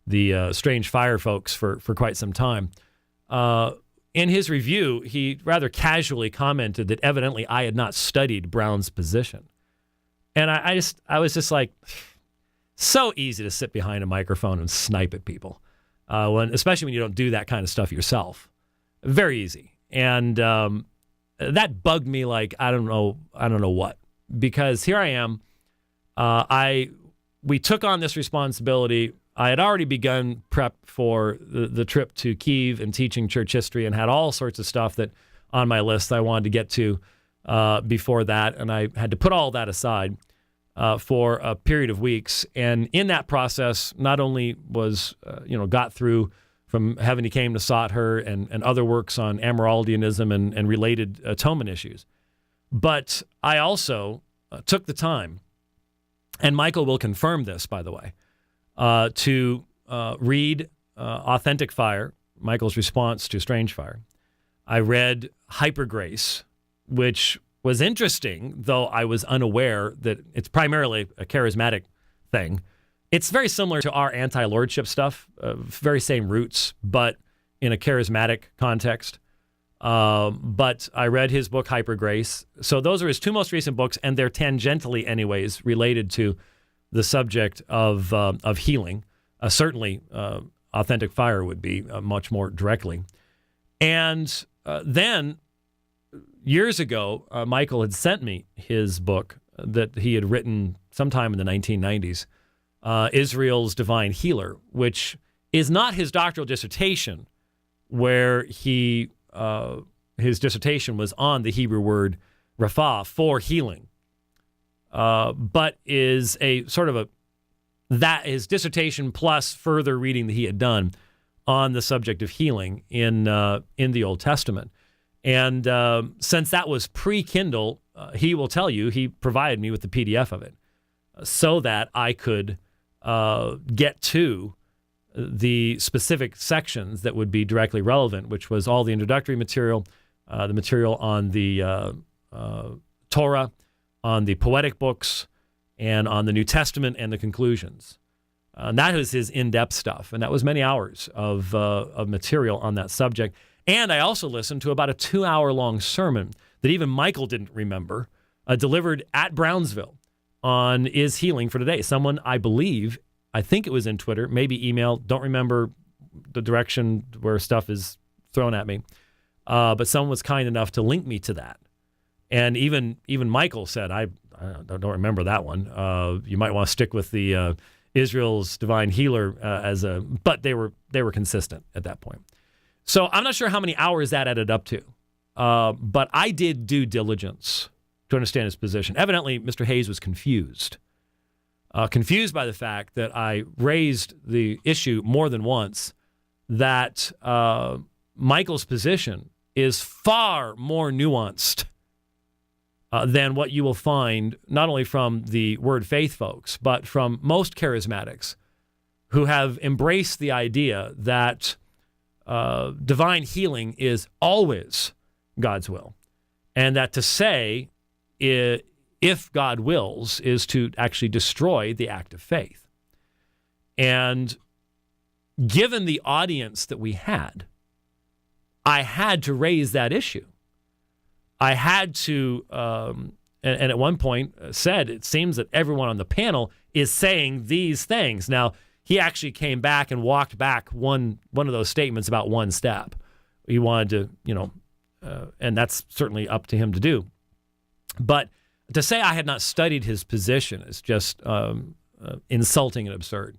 the Strange Fire folks for quite some time. In his review, he rather casually commented that evidently I had not studied Brown's position. And I was just like, so easy to sit behind a microphone and snipe at people, especially when you don't do that kind of stuff yourself. Very easy. And that bugged me like I don't know what, because here I am. We took on this responsibility. I had already begun prep for the trip to Kyiv and teaching church history, and had all sorts of stuff that on my list I wanted to get to before that, and I had to put all that aside for a period of weeks. And in that process, not only was got through from Heaven He Came to Sought Her and other works on Amyraldianism and related atonement issues, but I also took the time, and Michael will confirm this, by the way, to read Authentic Fire, Michael's response to Strange Fire. I read Hypergrace, which was interesting, though I was unaware that it's primarily a charismatic thing. It's very similar to our anti-lordship stuff, very same roots, but in a charismatic context. But I read his book, Hypergrace. So those are his two most recent books, and they're tangentially, anyways, related to the subject of healing. Certainly, Authentic Fire would be much more directly. And then, years ago, Michael had sent me his book that he had written sometime in the 1990s, Israel's Divine Healer, which is not his doctoral dissertation, where his dissertation was on the Hebrew word rapha, for healing. But is a sort of his dissertation plus further reading that he had done on the subject of healing in the Old Testament. And since that was pre-Kindle, he will tell you he provided me with the PDF of it so that I could get to the specific sections that would be directly relevant, which was all the introductory material, the material on the Torah, on the poetic books, and on the New Testament and the conclusions. And that was his in-depth stuff, and that was many hours of material on that subject. And I also listened to about a 2-hour-long sermon that even Michael didn't remember, delivered at Brownsville on Is Healing for Today. Someone, I think it was in Twitter, maybe email, don't remember the direction where stuff is thrown at me, but someone was kind enough to link me to that. And even Michael said, I don't remember that one. You might want to stick with the Israel's Divine Healer but they were consistent at that point. So I'm not sure how many hours that added up to, but I did due diligence to understand his position. Evidently, Mr. Hayes was confused. Confused by the fact that I raised the issue more than once that Michael's position is far more nuanced than what you will find not only from the Word Faith folks, but from most charismatics who have embraced the idea that divine healing is always God's will, and that to say if God wills is to actually destroy the act of faith. And given the audience that we had, I had to raise that issue. I had to, and at one point said, it seems that everyone on the panel is saying these things. Now, he actually came back and walked back one of those statements about one step. He wanted to, and that's certainly up to him to do. But to say I had not studied his position is just insulting and absurd.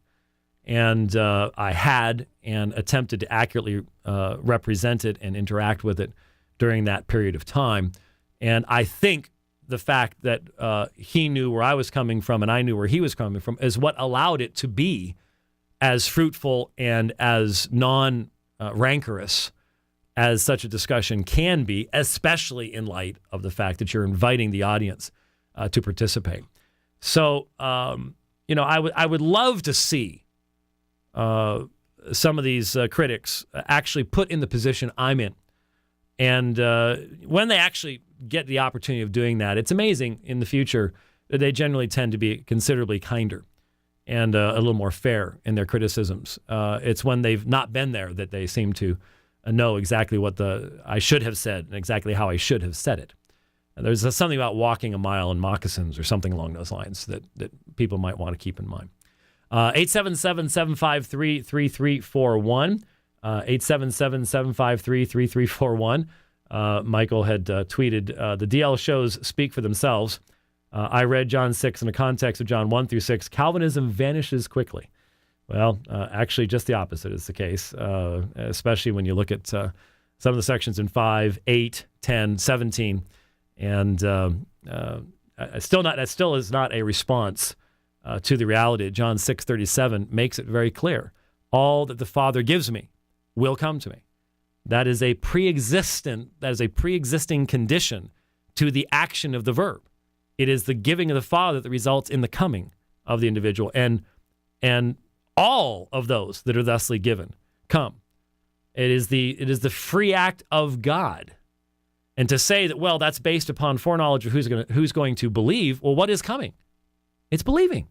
And I had and attempted to accurately represent it and interact with it during that period of time. And I think the fact that he knew where I was coming from and I knew where he was coming from is what allowed it to be as fruitful and as non-rancorous as such a discussion can be, especially in light of the fact that you're inviting the audience to participate. So, I would love to see some of these critics actually put in the position I'm in. And when they actually get the opportunity of doing that, it's amazing in the future that they generally tend to be considerably kinder and a little more fair in their criticisms. It's when they've not been there that they seem to know exactly what I should have said and exactly how I should have said it. And there's something about walking a mile in moccasins or something along those lines that people might want to keep in mind. 877-753-3341. 877-753-3341. Michael had tweeted, the DL shows speak for themselves. I read John 6 in the context of John 1 through 6. Calvinism vanishes quickly. Well, actually, just the opposite is the case, especially when you look at some of the sections in 5, 8, 10, 17. And that still is not a response to the reality that John 6:37 makes it very clear. All that the Father gives me will come to me. That is a pre-existing condition to the action of the verb. It is the giving of the Father that results in the coming of the individual. And all of those that are thusly given come. It is the free act of God. And to say that, well, that's based upon foreknowledge of who's going to believe, well, what is coming? It's believing.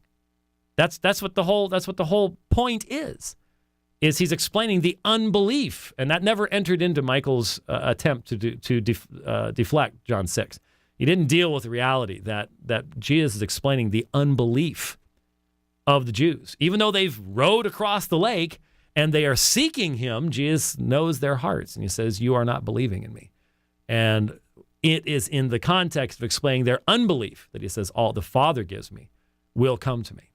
That's what the whole point is he's explaining the unbelief, and that never entered into Michael's attempt to deflect John 6. He didn't deal with the reality that Jesus is explaining the unbelief of the Jews. Even though they've rowed across the lake and they are seeking him, Jesus knows their hearts, and he says, you are not believing in me. And it is in the context of explaining their unbelief that he says, all the Father gives me will come to me.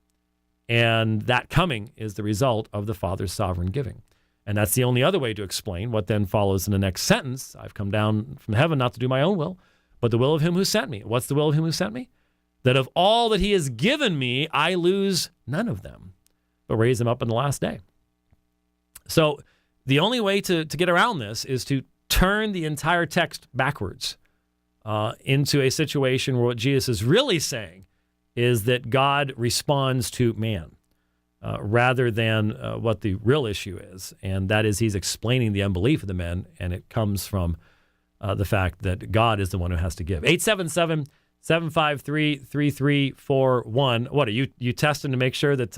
And that coming is the result of the Father's sovereign giving. And that's the only other way to explain what then follows in the next sentence. I've come down from heaven not to do my own will, but the will of him who sent me. What's the will of him who sent me? That of all that he has given me, I lose none of them, but raise them up in the last day. So the only way to get around this is to turn the entire text backwards into a situation where what Jesus is really saying is that God responds to man rather than what the real issue is. And that is he's explaining the unbelief of the men, and it comes from the fact that God is the one who has to give. 877-753-3341. What, are you testing to make sure that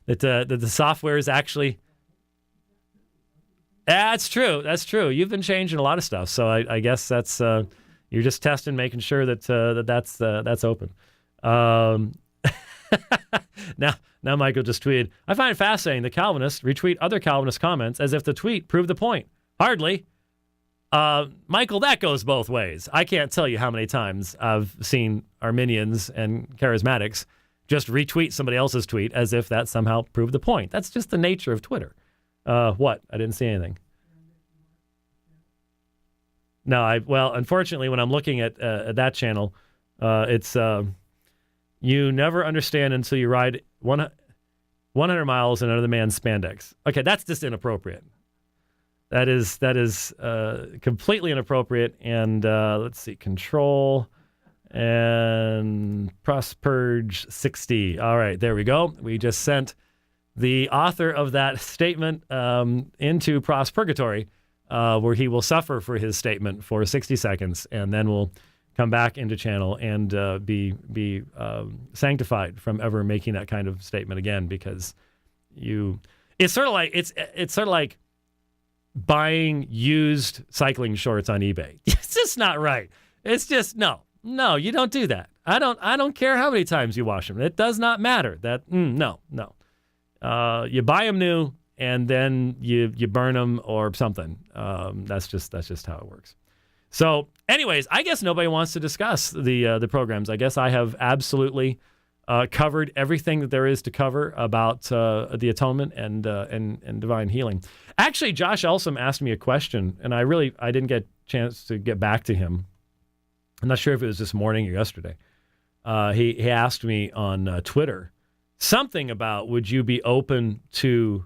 the software is actually... That's true. That's true. You've been changing a lot of stuff, so I guess that's you're just testing, making sure that's open. Now Michael just tweeted, I find it fascinating that Calvinists retweet other Calvinist comments as if the tweet proved the point. Hardly. Michael, that goes both ways. I can't tell you how many times I've seen Arminians and charismatics just retweet somebody else's tweet as if that somehow proved the point. That's just the nature of Twitter. What? I didn't see anything. No, unfortunately, when I'm looking at that channel, It's you never understand until you ride 100 miles in another man's spandex. Okay, that's just inappropriate. That is completely inappropriate. And let's see, control and Prospurge 60. All right, there we go. We just sent the author of that statement into Prospurgatory, where he will suffer for his statement for 60 seconds, and then we'll come back into channel and be sanctified from ever making that kind of statement again, because it's sort of like buying used cycling shorts on eBay. It's just not right. It's just no, you don't do that. I don't care how many times you wash them. It does not matter. No. You buy them new and then you burn them or something. That's just how it works. So, anyways, I guess nobody wants to discuss the programs. I guess I have absolutely covered everything that there is to cover about the atonement and divine healing. Actually, Josh Elsom asked me a question, and I didn't get a chance to get back to him. I'm not sure if it was this morning or yesterday. He asked me on Twitter something about, would you be open to,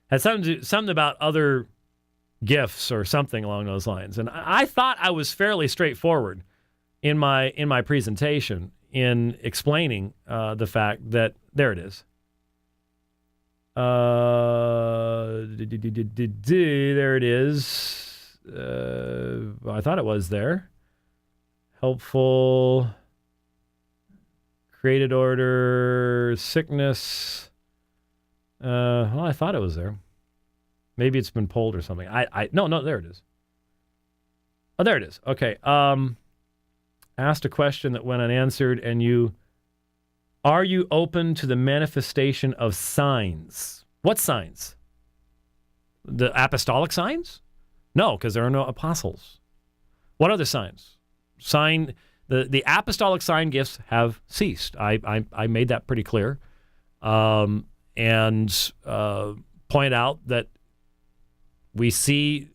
had something about other gifts or something along those lines. And I thought I was fairly straightforward in my presentation in explaining the fact that there it is. There it is. I thought it was there. Helpful, created order, sickness. Well, I thought it was there. Maybe it's been pulled or something. No, there it is. Oh, there it is. Okay. Asked a question that went unanswered, and are you open to the manifestation of signs? What signs? The apostolic signs? No, because there are no apostles. What other signs? The apostolic sign gifts have ceased. I made that pretty clear, and point out that we see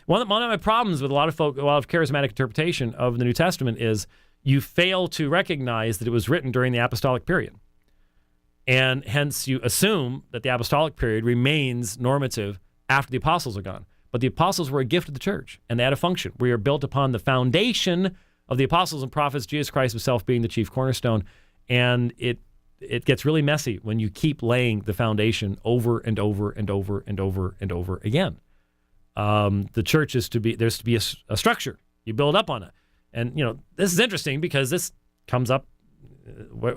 one of my problems with a lot of charismatic interpretation of the New Testament is you fail to recognize that it was written during the apostolic period. And hence you assume that the apostolic period remains normative after the apostles are gone. But the apostles were a gift of the church, and they had a function. We are built upon the foundation of the apostles and prophets, Jesus Christ himself being the chief cornerstone. And it gets really messy when you keep laying the foundation over and over and over and over and over again. The church there's to be a structure. You build up on it. And, this is interesting because this comes up.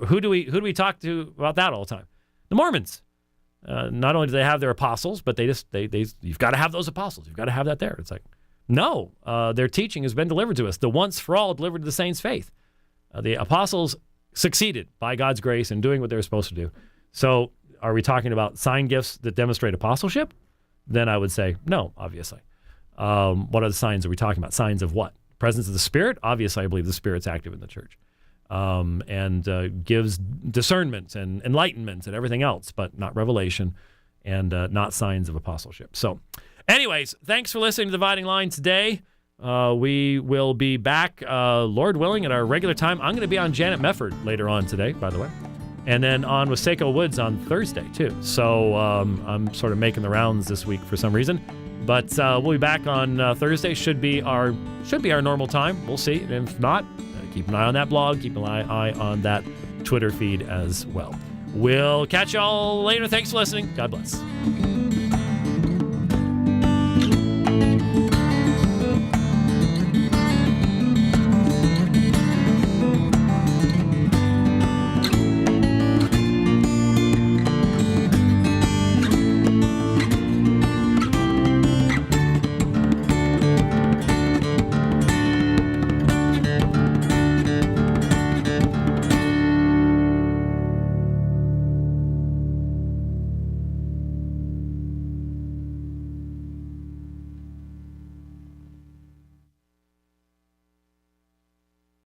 Who do we talk to about that all the time? The Mormons. Not only do they have their apostles, but you've got to have those apostles. You've got to have that there. It's like, no, their teaching has been delivered to us. The once for all delivered to the saints' faith. The apostles succeeded by God's grace in doing what they were supposed to do. So are we talking about sign gifts that demonstrate apostleship? Then I would say no, obviously. What are the signs are we talking about? Signs of what? Presence of the Spirit? Obviously, I believe the Spirit's active in the church. And gives discernment and enlightenment and everything else, but not revelation and not signs of apostleship. So anyways, thanks for listening to Dividing Line today. We will be back, Lord willing, at our regular time. I'm going to be on Janet Mefford later on today, by the way. And then on with Seiko Woods on Thursday, too. So I'm sort of making the rounds this week for some reason. But we'll be back on Thursday. Should be our normal time. We'll see. And if not, keep an eye on that blog. Keep an eye on that Twitter feed as well. We'll catch y'all later. Thanks for listening. God bless.